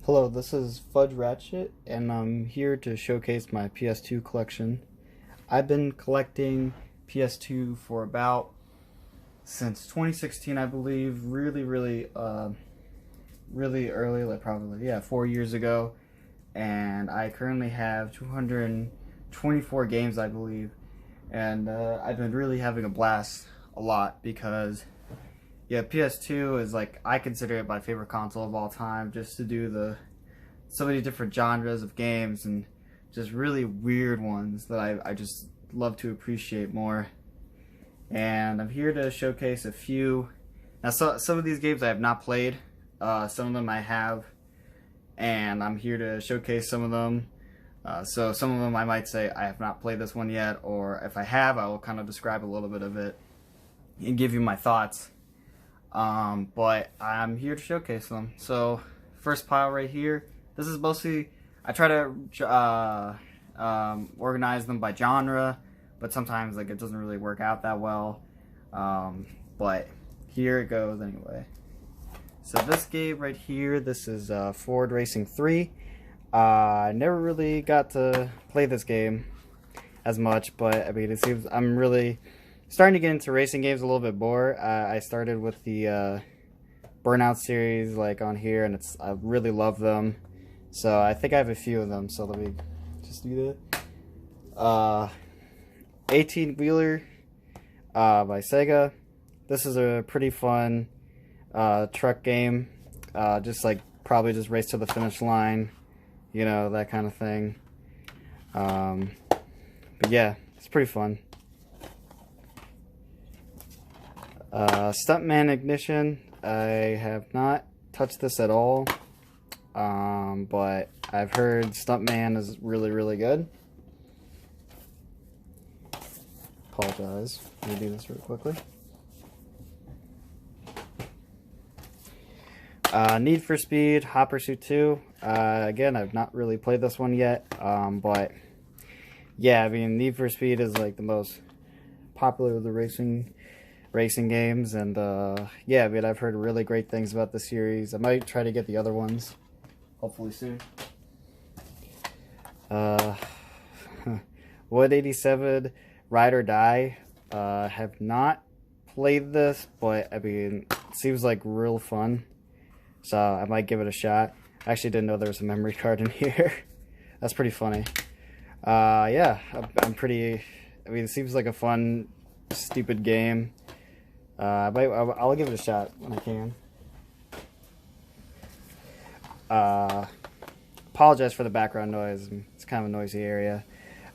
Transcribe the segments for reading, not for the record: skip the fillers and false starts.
Hello, this is Fudge Ratchet, and I'm here to showcase my PS2 collection. I've been collecting PS2 for about since 2016, I believe. Really early, like probably 4 years ago. And I currently have 224 games, I believe. And I've been really having a blast a lot because PS2 is like, I consider it my favorite console of all time, just to do the so many different genres of games and just really weird ones that I just love to appreciate more. And I'm here to showcase a few. Now, some of these games I have not played, some of them I have, and I'm here to showcase some of them. So some of them I might say I have not played this one yet, or if I have, I will kind of describe a little bit of it and give you my thoughts. But I'm here to showcase them. So first pile right here, this is mostly, I try to organize them by genre, but sometimes like it doesn't really work out that well. But here it goes anyway. So this game right here, this is Ford Racing 3. I never really got to play this game as much, but I mean, it seems I'm really starting to get into racing games a little bit more. I started with the Burnout series like on here, and I really love them. So I think I have a few of them. So let me just do that. 18 Wheeler by Sega. This is a pretty fun truck game. Just like probably just race to the finish line, you know, that kind of thing. But yeah, it's pretty fun. Stuntman Ignition. I have not touched this at all, but I've heard Stuntman is really good. Apologize. Let me do this real quickly. Need for Speed Hot Pursuit 2. Again, I've not really played this one yet, but yeah, I mean, Need for Speed is like the most popular of the racing games, and yeah, I mean, I've heard really great things about the series. I might try to get the other ones hopefully soon. 187 Ride or Die. Have not played this, but I mean, it seems like real fun, so I might give it a shot. I actually didn't know there was a memory card in here. That's pretty funny. Yeah, I'm pretty, I mean, it seems like a fun, stupid game. I'll give it a shot when I can. Apologize for the background noise. It's kind of a noisy area.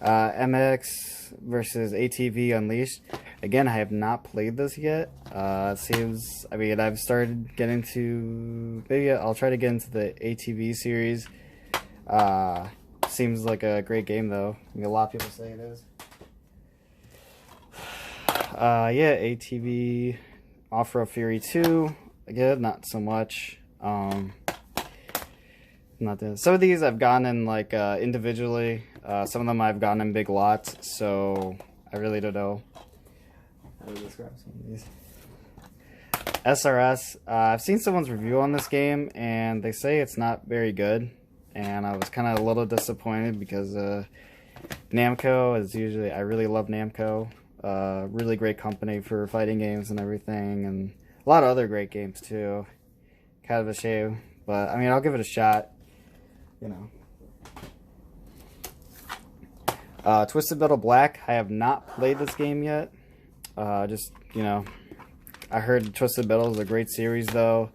MX versus ATV Unleashed. Again, I have not played this yet. It seems, I mean, I've started getting to, maybe I'll try to get into the ATV series. Seems like a great game though. I mean, a lot of people say it is. Yeah, ATV Off-Road Fury 2. Again, not so much. Some of these I've gotten in like individually. Some of them I've gotten in big lots, so I really don't know how to describe some of these. SRS. I've seen someone's review on this game, and they say it's not very good, and I was kind of a little disappointed because Namco is usually, I really love Namco. Really great company for fighting games and everything, and a lot of other great games too. Kind of a shame, but I mean, I'll give it a shot, you know. Twisted Metal Black. I have not played this game yet. Just, you know, I heard Twisted Metal is a great series though.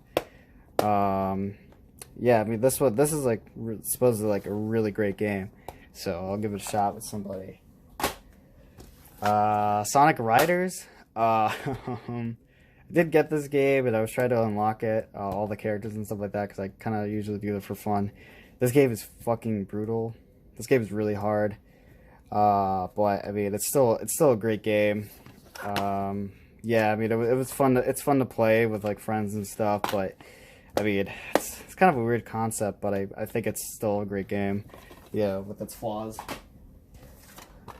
Yeah, I mean, this is like supposedly like a really great game, so I'll give it a shot with somebody. Sonic Riders. I did get this game, and I was trying to unlock it, all the characters and stuff like that, because I kind of usually do it for fun. This game is fucking brutal. This game is really hard. But I mean, it's still a great game. Yeah, I mean, it was fun. It's fun to play with like friends and stuff. But I mean, it's kind of a weird concept, but I think it's still a great game. Yeah, with its flaws.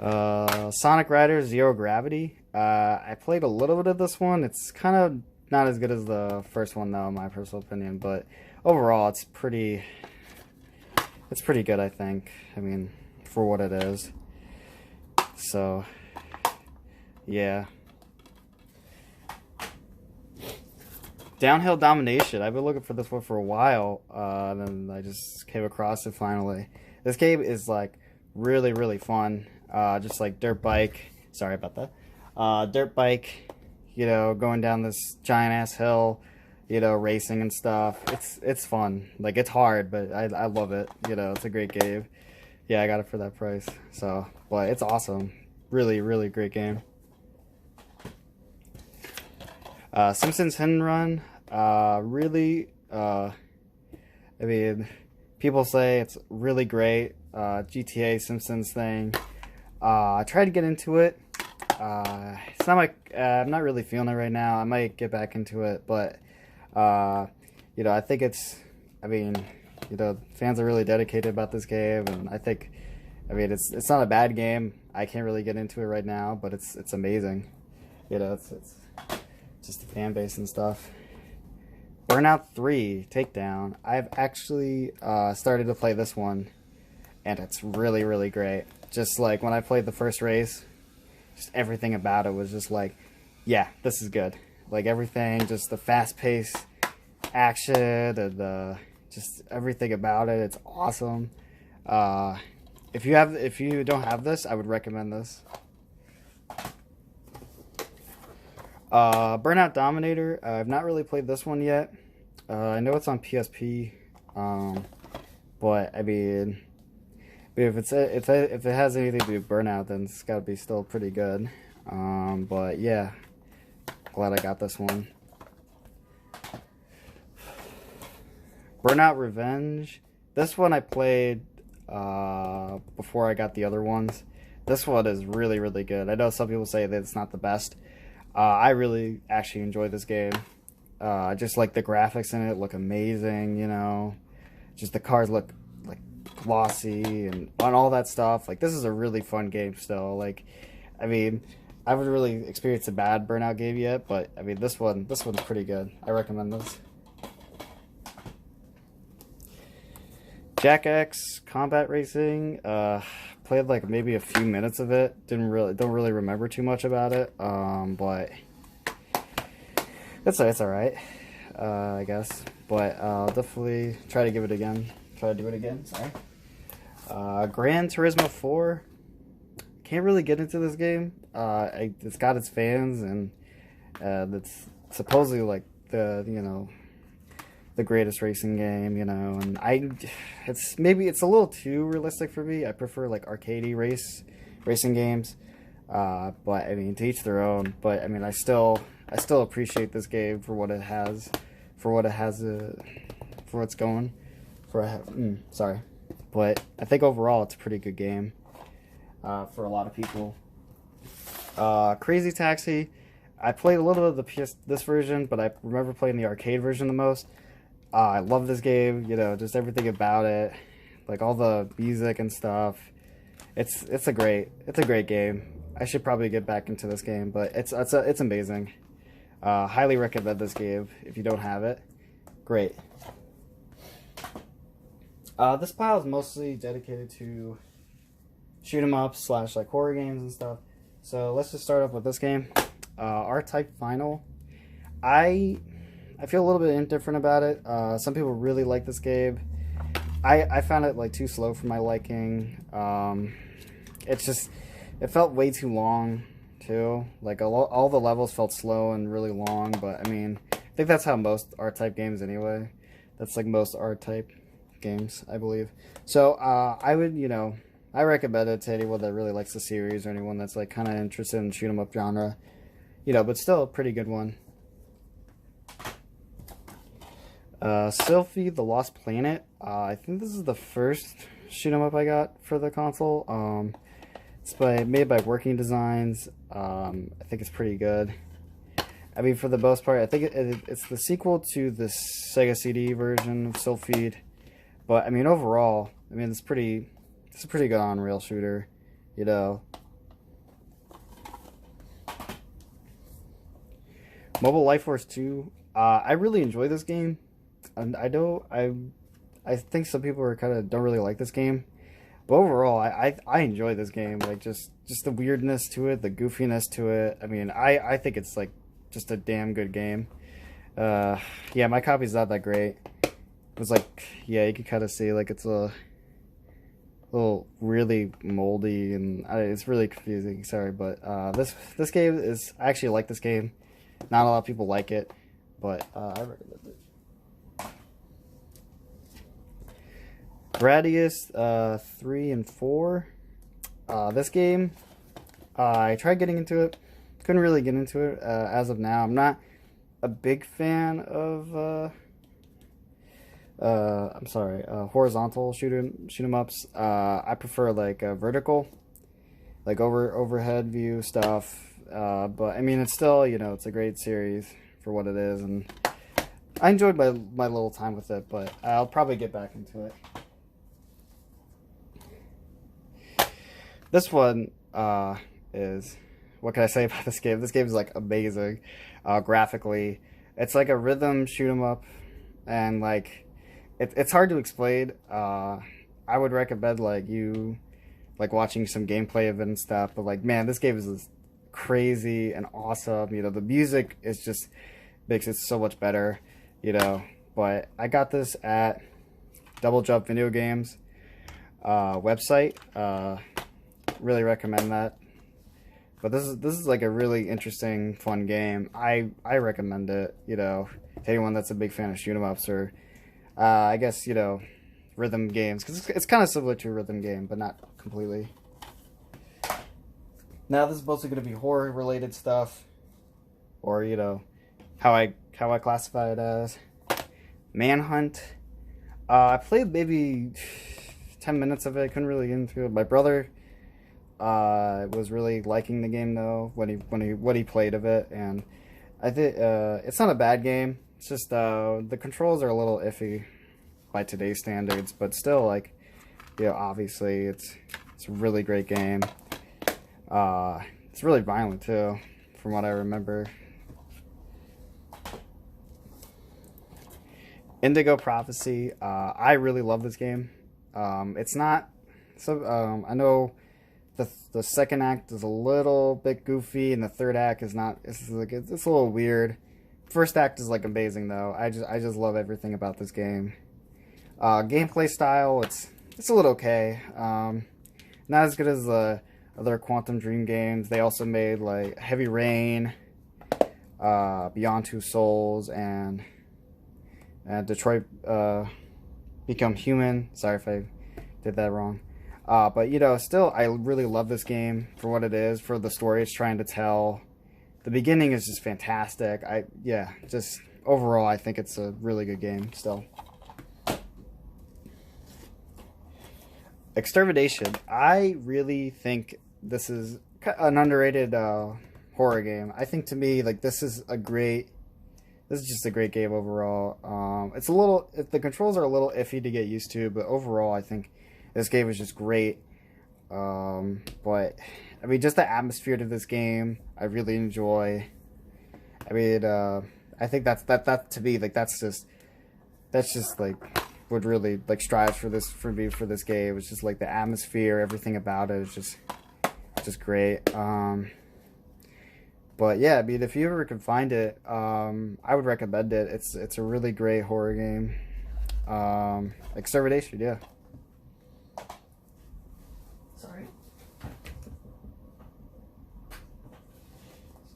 Sonic Riders Zero Gravity. I played a little bit of this one. It's kind of not as good as the first one though, in my personal opinion, but overall it's pretty it's pretty good, I think. I mean, for what it is. So, yeah. Downhill Domination. I've been looking for this one for a while, and then I just came across it finally. This game is like really, really fun. Just like dirt bike. Sorry about that. Dirt bike. You know, going down this giant ass hill. You know, racing and stuff. It's fun. Like, it's hard, but I love it. You know, it's a great game. Yeah, I got it for that price. So, but it's awesome. Really, really great game. Simpsons Hit and Run. Really, I mean, people say it's really great. GTA Simpsons thing. I tried to get into it. It's not like, I'm not really feeling it right now. I might get back into it, but, you know, I think it's, I mean, you know, fans are really dedicated about this game, and I think, I mean, it's not a bad game. I can't really get into it right now, but it's amazing. You know, it's just the fan base and stuff. Burnout 3 Takedown. I've actually started to play this one, and it's really, really great. Just like when I played the first race, just everything about it was just like, yeah, this is good. Like everything, just the fast-paced action and just everything about it. It's awesome. If you don't have this, I would recommend this. Burnout Dominator. I've not really played this one yet. I know it's on PSP, but I mean, if it has anything to do with Burnout, then it's got to be still pretty good. But yeah, glad I got this one. Burnout Revenge. This one I played before I got the other ones. This one is really, really good. I know some people say that it's not the best. I really actually enjoy this game. Just like the graphics in it look amazing, you know. Just the cars look like glossy and on all that stuff. Like, this is a really fun game still. Like, I mean, I haven't really experienced a bad Burnout game yet, but I mean, this one's pretty good. I recommend this. Jack X Combat Racing. Played like maybe a few minutes of it. Don't really remember too much about it. But it's all right. I guess. But I'll definitely try to give it again. Try to do it again. Sorry. Gran Turismo 4. Can't really get into this game. It's got its fans, and it's supposedly like the greatest racing game, you know, and it's a little too realistic for me. I prefer like arcadey racing games, but I mean, to each their own. But I mean, I still appreciate this game for what it has, for what's going, sorry, but I think overall it's a pretty good game, for a lot of people. Crazy Taxi. I played a little bit of this version, but I remember playing the arcade version the most. I love this game, you know, just everything about it, like all the music and stuff. It's a great game. I should probably get back into this game, but it's amazing. Highly recommend this game if you don't have it. Great. This pile is mostly dedicated to shoot 'em ups / like horror games and stuff. So let's just start off with this game, R-Type Final. I feel a little bit indifferent about it. Some people really like this game. I found it like too slow for my liking. It felt way too long too. Like all the levels felt slow and really long. But I mean, I think that's how most R-Type games anyway. That's like most R-Type games, I believe. So I would, you know, I recommend it to anyone that really likes the series or anyone that's like kind of interested in shoot 'em up genre. You know, but still a pretty good one. Sylphie, The Lost Planet. I think this is the first shoot 'em up I got for the console. It's made by Working Designs. I think it's pretty good. I mean, for the most part, I think it's the sequel to the Sega CD version of Sylphie. But I mean, overall, I mean, it's a pretty good on-rail shooter, you know. Mobile Life Force 2. I really enjoy this game. And I I think some people are kind of don't really like this game, but overall, I enjoy this game. Like just the weirdness to it, the goofiness to it. I mean, I think it's like just a damn good game. Yeah, my copy's not that great. It was like, yeah, you can kind of see like it's a little really moldy, and it's really confusing. Sorry, but this game is, I actually like this game. Not a lot of people like it, but I recommend it. Gradius 3 and 4. This game, I tried getting into it. Couldn't really get into it as of now. I'm not a big fan of I'm sorry, horizontal shoot 'em ups. I prefer like vertical, like overhead view stuff. But I mean, it's still, you know, it's a great series for what it is, and I enjoyed my little time with it. But I'll probably get back into it. This one is, what can I say about this game? This game is like amazing, graphically. It's like a rhythm shoot 'em up, and like it's hard to explain. I would recommend like you like watching some gameplay of it and stuff. But like, man, this game is crazy and awesome. You know, the music is just makes it so much better. You know, but I got this at Double Jump Video Games website. Really recommend that. But this is like a really interesting, fun game. I recommend it, you know, to anyone that's a big fan of shoot 'em ups, or I guess, you know, rhythm games, because it's kind of similar to a rhythm game, but not completely. Now this is mostly going to be horror related stuff, or, you know, how I classify it as. Manhunt. I played maybe 10 minutes of it. Couldn't really get into it. My brother was really liking the game though when he played of it, and I think it's not a bad game. It's just the controls are a little iffy by today's standards, but still, like, you know, obviously it's a really great game. It's really violent too, from what I remember. Indigo Prophecy. I really love this game. It's not so. I know the second act is a little bit goofy, and the third act is not. It's like it's a little weird. First act is like amazing though. I just love everything about this game. Gameplay style, it's a little okay. Not as good as the other Quantum Dream games. They also made like Heavy Rain, Beyond Two Souls, and Detroit Become Human. Sorry if I did that wrong. But, you know, still, I really love this game for what it is, for the story it's trying to tell. The beginning is just fantastic. Just overall, I think it's a really good game still. Extermination. I really think this is an underrated horror game. I think, to me, like, this is just a great game overall. It's a little, the controls are a little iffy to get used to, but overall, I think this game is just great. But I mean, just the atmosphere to this game, I really enjoy. I mean, I think that to me, like, that's just like what really like strives for this game. It's just like the atmosphere, everything about it is just great. But yeah, I mean, if you ever can find it, I would recommend it. It's a really great horror game. Extermination, yeah. Sorry. Just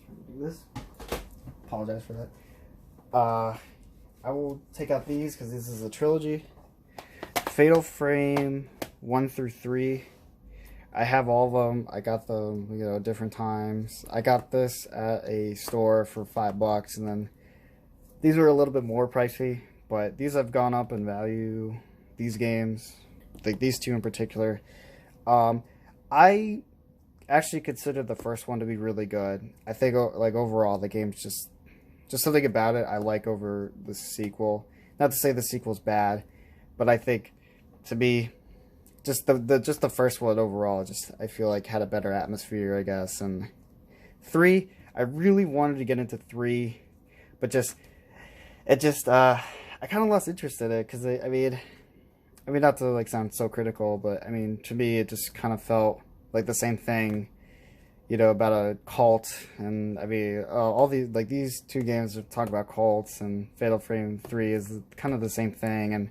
trying to do this. Apologize for that. I will take out these because this is a trilogy. Fatal Frame 1 through 3. I have all of them. I got them, you know, different times. I got this at a store for $5, and then these were a little bit more pricey, but these have gone up in value. These games, like these two in particular, I actually consider the first one to be really good. I think, like, overall the game's just something about it I like over the sequel. Not to say the sequel's bad, but I think, to me, just the first one overall, I feel like had a better atmosphere, I guess. And 3, I really wanted to get into 3, but I kind of lost interest in it because I mean, I mean, not to like sound so critical, but I mean, to me, it just kind of felt like the same thing, about a cult. And I mean, all these two games that talk about cults, and Fatal Frame 3 is kind of the same thing.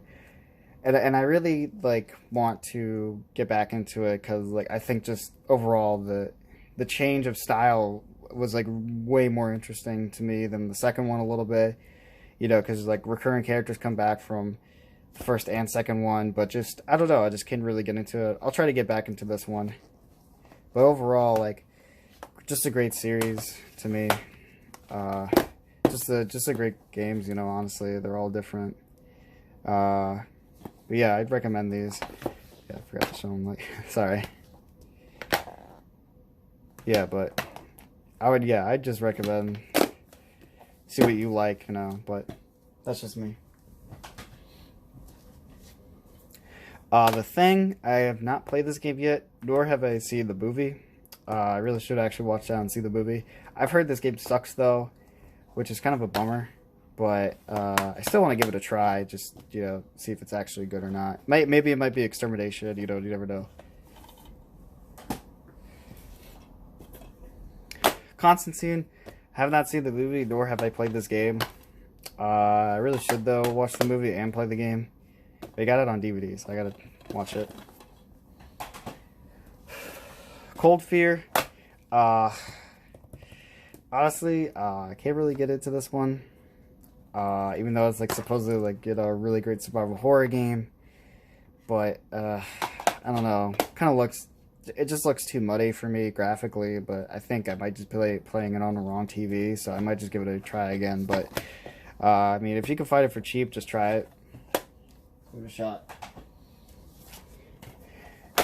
And I really like want to get back into it because like I think just overall the change of style was like way more interesting to me than the second one a little bit, because like recurring characters come back from the first and second one, but just I don't know, I just can't really get into it. I'll try to get back into this one, but overall, like, just a great series to me. Just a great games, honestly, they're all different. But yeah, I'd recommend these. Yeah, I forgot to show them, like, sorry. Yeah, but I'd just recommend, see what you like, but that's just me. The Thing, I have not played this game yet, nor have I seen the movie. I really should actually watch that and see the movie. I've heard this game sucks, though, which is kind of a bummer. But I still want to give it a try, just, see if it's actually good or not. Maybe it might be Extermination, you never know. Constantine, have not seen the movie, nor have I played this game. I really should, though, watch the movie and play the game. They got it on DVD, so I gotta watch it. Cold Fear. Honestly, I can't really get into this one. Even though it's like supposedly like a really great survival horror game, but I don't know. It just looks too muddy for me graphically. But I think I might just be playing it on the wrong TV, so I might just give it a try again. But I mean, if you can find it for cheap, just try it. Give it a shot.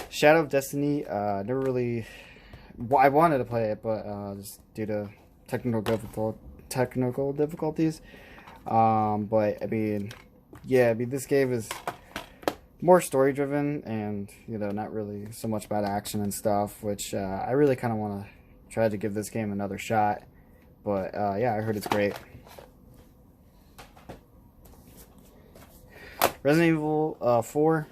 Shadow of Destiny. Never really. I wanted to play it, but just due to technical difficulties. But I mean, this game is more story driven and, not really so much about action and stuff, which, I really kind of want to try to give this game another shot. But, yeah, I heard it's great. Resident Evil, 4.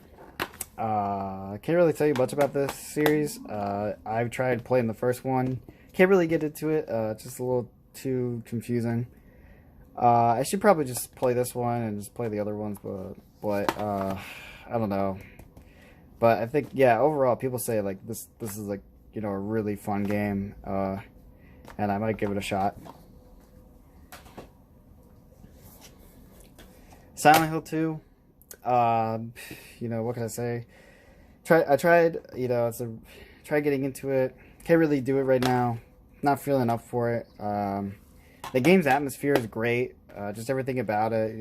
I can't really tell you much about this series. I've tried playing the first one. Can't really get into it. Just a little too confusing. I should probably just play this one and just play the other ones, but I don't know. But I think, yeah, overall, people say like this is like, a really fun game, and I might give it a shot. Silent Hill 2. What can I say? I tried, try getting into it. Can't really do it right now. Not feeling up for it. The game's atmosphere is great. Just everything about it,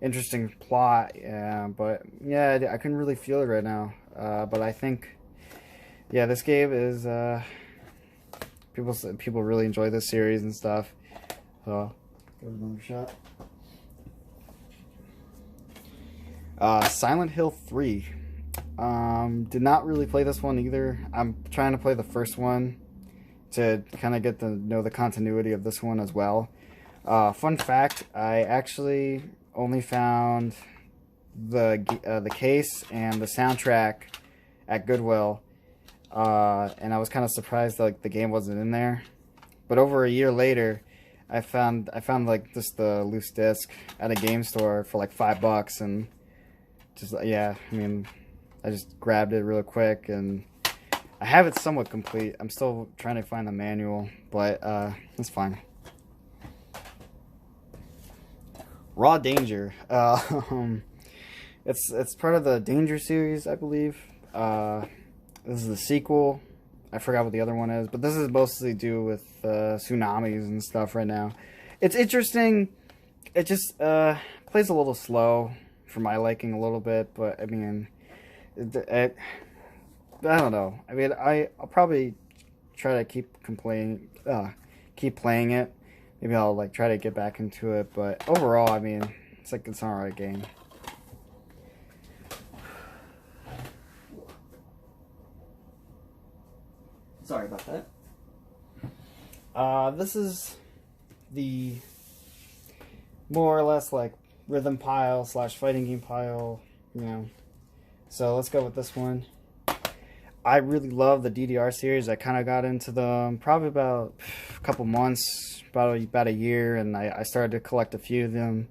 interesting plot. But yeah, I couldn't really feel it right now. But I think, yeah, this game is, people really enjoy this series and stuff. So, give it another shot. Silent Hill 3. Did not really play this one either. I'm trying to play the first one to kind of get to know the continuity of this one as well. Fun fact, I actually only found the case and the soundtrack at Goodwill, and I was kind of surprised that, like, the game wasn't in there. But over a year later, I found like just the loose disc at a game store for like $5, and just, yeah, I mean, I just grabbed it real quick, and I have it somewhat complete. I'm still trying to find the manual, but it's fine. Raw Danger. It's part of the Danger series, I believe. This is the sequel. I forgot what the other one is, but this is mostly do with tsunamis and stuff right now. It's interesting. It just plays a little slow for my liking a little bit, but I mean, I don't know. I mean, I'll probably try to keep playing it. Maybe I'll like try to get back into it, but overall, I mean, it's an alright game. Sorry about that. This is the more or less like rhythm pile / fighting game pile, So let's go with this one. I really love the DDR series. I kind of got into them probably about a couple months, about a year, and I started to collect a few of them.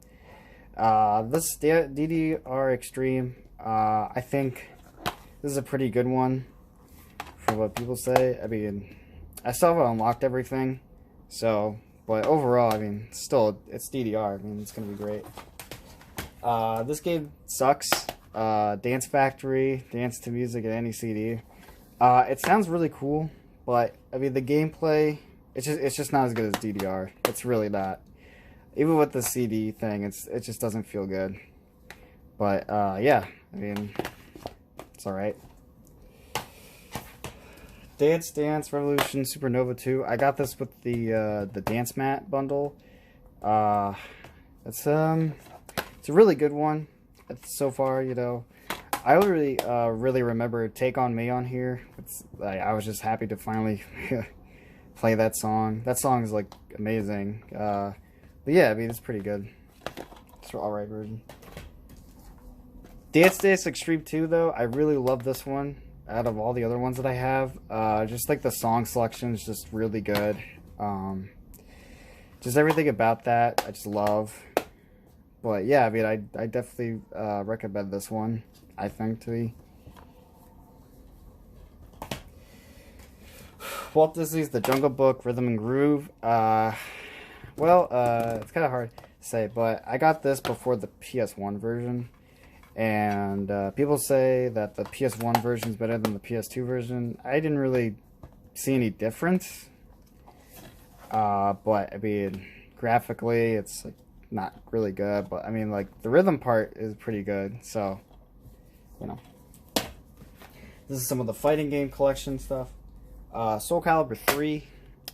This DDR Extreme, I think this is a pretty good one for what people say. I mean, I still haven't unlocked everything, so, but overall, I mean, still, it's DDR. I mean, it's going to be great. This game sucks. Dance Factory, dance to music at any CD. It sounds really cool, but I mean the gameplay, it's just not as good as DDR. It's really not. Even with the CD thing, it just doesn't feel good. But yeah, I mean it's all right. Dance Dance Revolution Supernova 2. I got this with the Dance Mat bundle. It's a really good one so far, you know. I really remember Take On Me on here. I was just happy to finally play that song. That song is like amazing. But yeah, I mean it's pretty good. It's an alright version. Dance Dance Extreme 2 though, I really love this one out of all the other ones that I have. Just like the song selection is just really good. Just everything about that I just love. But yeah, I mean I definitely recommend this one. I think to be. Walt Disney's The Jungle Book, Rhythm and Groove. Well, it's kind of hard to say, but I got this before the PS1 version, and people say that the PS1 version is better than the PS2 version. I didn't really see any difference, but I mean, graphically, it's like not really good. But I mean, like the rhythm part is pretty good, so. You know, this is some of the fighting game collection stuff. Soul Calibur 3.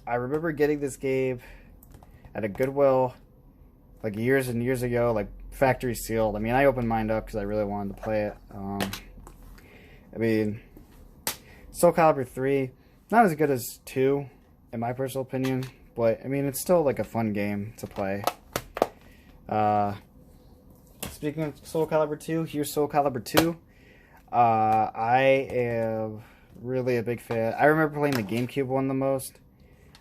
I remember getting this game at a Goodwill like years and years ago, like factory sealed. I mean, I opened mine up because I really wanted to play it. I mean, Soul Calibur 3, not as good as 2, in my personal opinion, but I mean, it's still like a fun game to play. Speaking of Soul Calibur 2, here's Soul Calibur 2. I am really a big fan. I remember playing the GameCube one the most,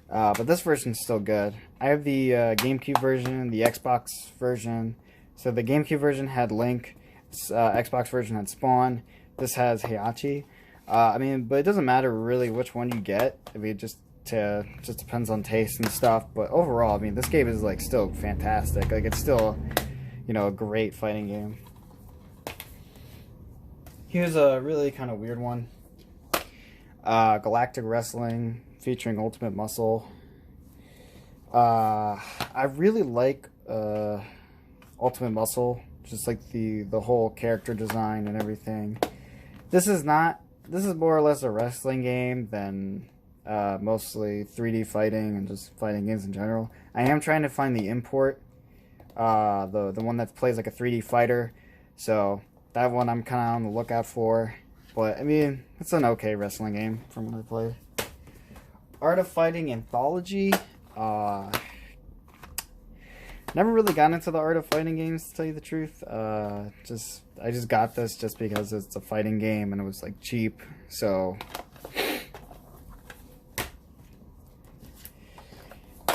but this version's still good. I have the GameCube version, the Xbox version. So the GameCube version had Link, Xbox version had Spawn. This has Heihachi. I mean, but it doesn't matter really which one you get. I mean, it just depends on taste and stuff. But overall, I mean, this game is like still fantastic. Like it's still, you know, a great fighting game. Here's a really kind of weird one. Galactic Wrestling featuring Ultimate Muscle. I really like Ultimate Muscle. Just like the whole character design and everything. This is more or less a wrestling game than mostly 3D fighting and just fighting games in general. I am trying to find the import. The one that plays like a 3D fighter. So that one I'm kind of on the lookout for. But, I mean, it's an okay wrestling game from what I played. Art of Fighting Anthology. Never really got into the Art of Fighting games, to tell you the truth. I just got this just because it's a fighting game and it was, like, cheap. So,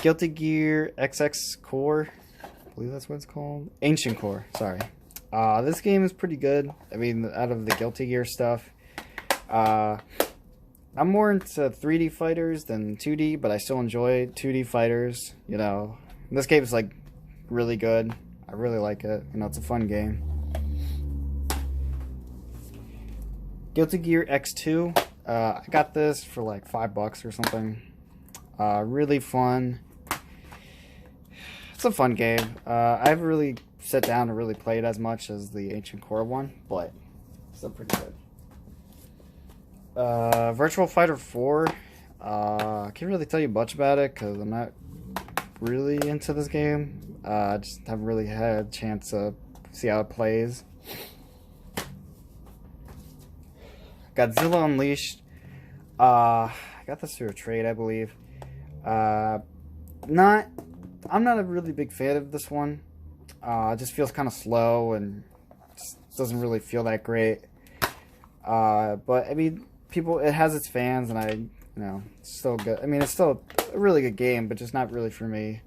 Guilty Gear XX Core. I believe that's what it's called. Ancient Core, sorry. This game is pretty good. I mean, out of the Guilty Gear stuff. I'm more into 3D fighters than 2D, but I still enjoy 2D fighters. You know, this game is like really good. I really like it. You know, it's a fun game. Guilty Gear X2. I got this for like $5 or something. Really fun. It's a fun game. I haven't really sat down and really played as much as the Ancient Core one, but still pretty good. Virtual Fighter 4. I can't really tell you much about it because I'm not really into this game. I just haven't really had a chance to see how it plays. Godzilla Unleashed. I got this through a trade, I believe. I'm not a really big fan of this one. It just feels kind of slow and just doesn't really feel that great. But I mean, it has its fans, and it's still good. I mean, it's still a really good game, but just not really for me.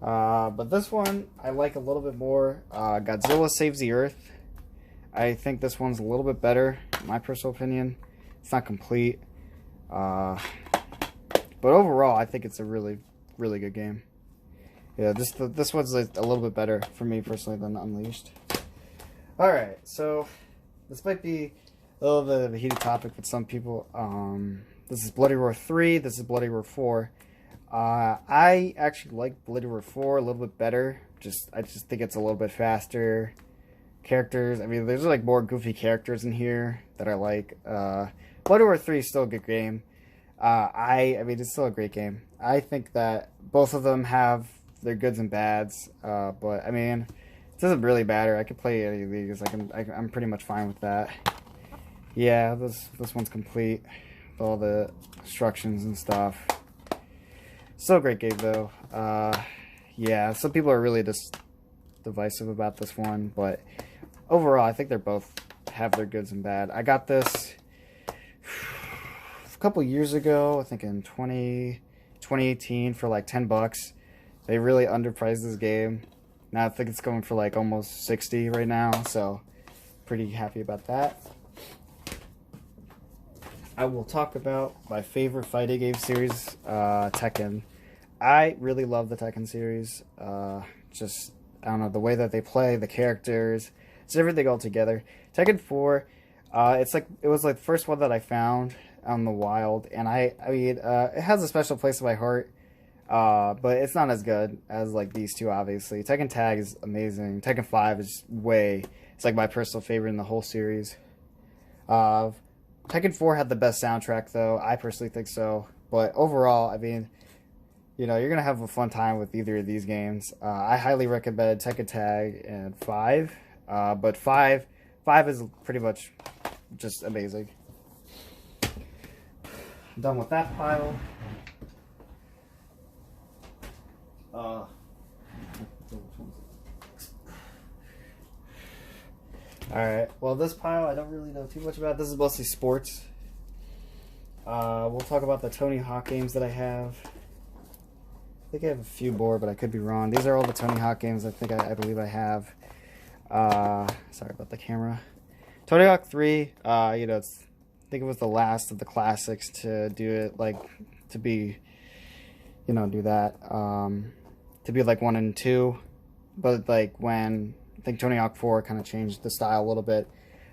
But this one I like a little bit more. Godzilla Saves the Earth. I think this one's a little bit better, in my personal opinion. It's not complete. But overall, I think it's a really, really good game. Yeah, this one's like a little bit better for me personally than Unleashed. Alright, so this might be a little bit of a heated topic with some people. This is Bloody Roar 3, this is Bloody Roar 4. I actually like Bloody Roar 4 a little bit better. I just think it's a little bit faster. Characters, I mean, there's like more goofy characters in here that I like. Bloody Roar 3 is still a good game. I mean, it's still a great game. I think that both of them have their goods and bads. But I mean, it doesn't really matter. I could play any of these. I'm pretty much fine with that. Yeah, this one's complete with all the instructions and stuff. Still a great game though. Yeah, some people are really just divisive about this one, but overall, I think they both have their goods and bad. I got this a couple years ago, I think in 2018 for like $10. They really underpriced this game. Now I think it's going for like almost 60 right now, so pretty happy about that. I will talk about my favorite fighting game series, Tekken. I really love the Tekken series. Just, I don't know, the way that they play, the characters, it's everything all together. Tekken 4, it was like the first one that I found on the wild, and I mean, it has a special place in my heart, but it's not as good as like these two, obviously. Tekken Tag is amazing. Tekken 5 is it's like my personal favorite in the whole series. Tekken 4 had the best soundtrack, though. I personally think so. But overall, I mean, you're going to have a fun time with either of these games. I highly recommend Tekken Tag and 5. But 5 is pretty much just amazing. I'm done with that pile. Alright, well, this pile I don't really know too much about. This is mostly sports. We'll talk about the Tony Hawk games that I have. I think I have a few more, but I could be wrong. These are all the Tony Hawk games I believe I have. Sorry about the camera. Tony Hawk 3, I think it was the last of the classics to do it, like, to be, do that. To be like 1 and 2. But, like, when I think Tony Hawk 4 kind of changed the style a little bit.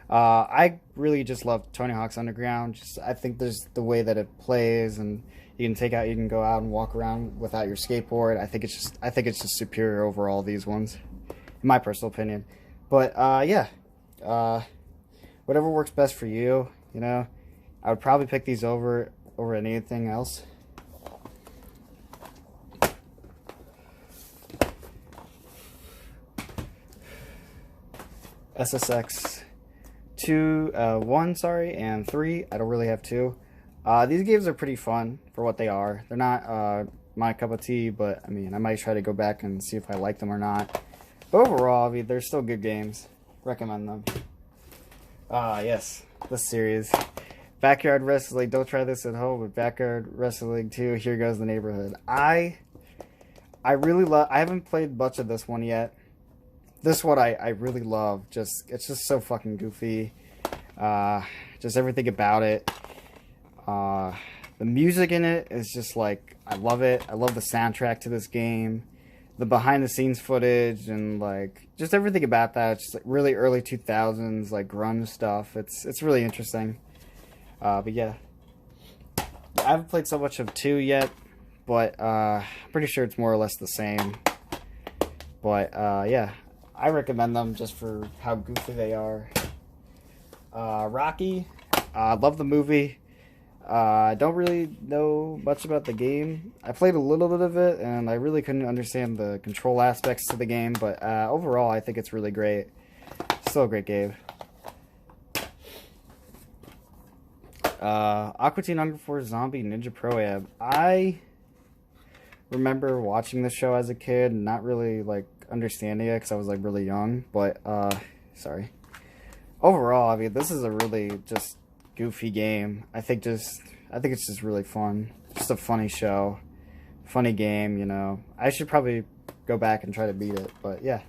I really just love Tony Hawk's Underground. I think there's the way that it plays, and you can go out and walk around without your skateboard. I think it's just superior over all these ones, in my personal opinion. But yeah, whatever works best for you. I would probably pick these over anything else. SSX 1, and 3. I don't really have 2. These games are pretty fun for what they are. They're not my cup of tea, but I mean, I might try to go back and see if I like them or not. But overall, I mean, they're still good games. Recommend them. Yes, this series. Backyard Wrestling. Don't try this at home, but Backyard Wrestling 2. Here Goes the Neighborhood. I really love. I haven't played much of this one yet. This one I really love. It's just so fucking goofy. Just everything about it. The music in it is just like, I love it. I love the soundtrack to this game. The behind the scenes footage and like just everything about that. It's just like really early 2000s like grunge stuff. It's really interesting. But yeah, I haven't played so much of 2 yet, but I'm pretty sure it's more or less the same. But yeah, I recommend them just for how goofy they are. Rocky, I love the movie. I don't really know much about the game. I played a little bit of it, and I really couldn't understand the control aspects to the game, but overall, I think it's really great. Still a great game. Aqua Teen Hunger Force Zombie Ninja Pro-Am. I remember watching this show as a kid and not really, like, understanding it because I was, like, really young, but, sorry. overall, I mean, this is a really just goofy game. I think it's just really fun. Just a funny show, funny game. You know, I should probably go back and try to beat it, but yeah.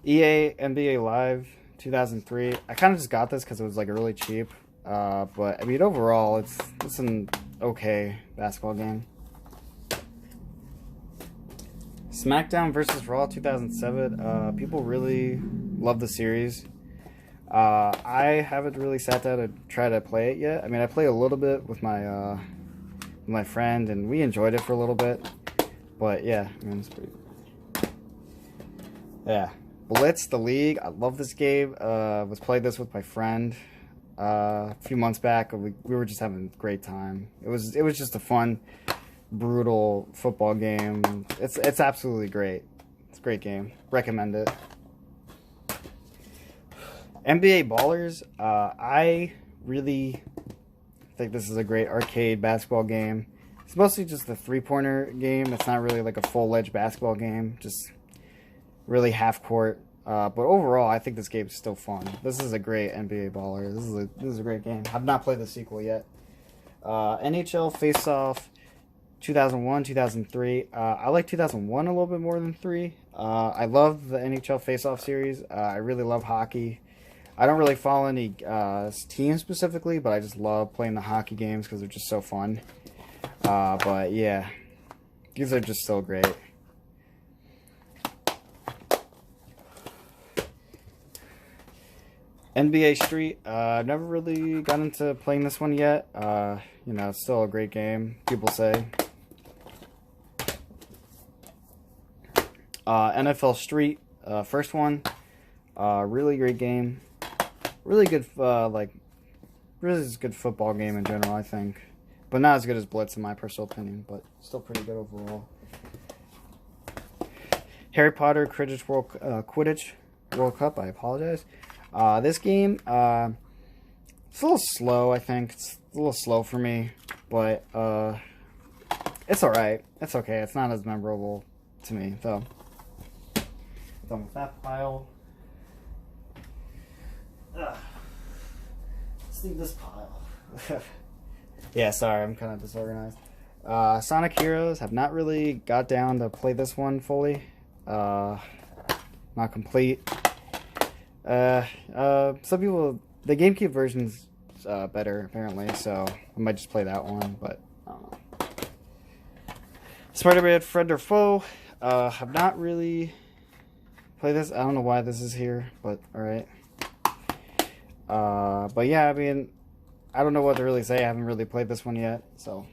EA NBA Live 2003. I kind of just got this because it was like really cheap. But I mean, overall, it's an okay basketball game. SmackDown versus Raw 2007. People really love the series. I haven't really sat down to try to play it yet. I mean, I played a little bit with my friend, and we enjoyed it for a little bit. But yeah, I mean, it's pretty. Yeah, Blitz the League. I love this game. Was played this with my friend a few months back. We were just having a great time. It was just a fun, brutal football game. It's absolutely great. It's a great game. Recommend it. NBA Ballers. I really think this is a great arcade basketball game. It's mostly just a three-pointer game. It's not really like a full-edged basketball game. Just really half-court. But overall, I think this game is still fun. This is a great NBA Baller. This is a great game. I've not played the sequel yet. NHL Face Off 2001, 2003. I like 2001 a little bit more than 3. I love the NHL Face Off series. I really love hockey. I don't really follow any teams specifically, but I just love playing the hockey games because they're just so fun. But yeah, these are just so great. NBA Street. I've never really got into playing this one yet. You know, it's still a great game, people say. NFL Street, first one. Really great game. Really good, really good football game in general, I think. But not as good as Blitz in my personal opinion, but still pretty good overall. Harry Potter Quidditch World Cup, I apologize. This game, it's a little slow, I think. It's a little slow for me, but it's alright. It's okay. It's not as memorable to me, though. Done with that pile. Let's leave this pile. Yeah, sorry, I'm kind of disorganized. Sonic Heroes, have not really got down to play this one fully. Not complete. Some people, the GameCube version's better apparently, so I might just play that one, but I don't know. Spider-Man Friend or Foe, have not really played this. I don't know why this is here, but alright. But yeah, I mean, I don't know what to really say. I haven't really played this one yet, so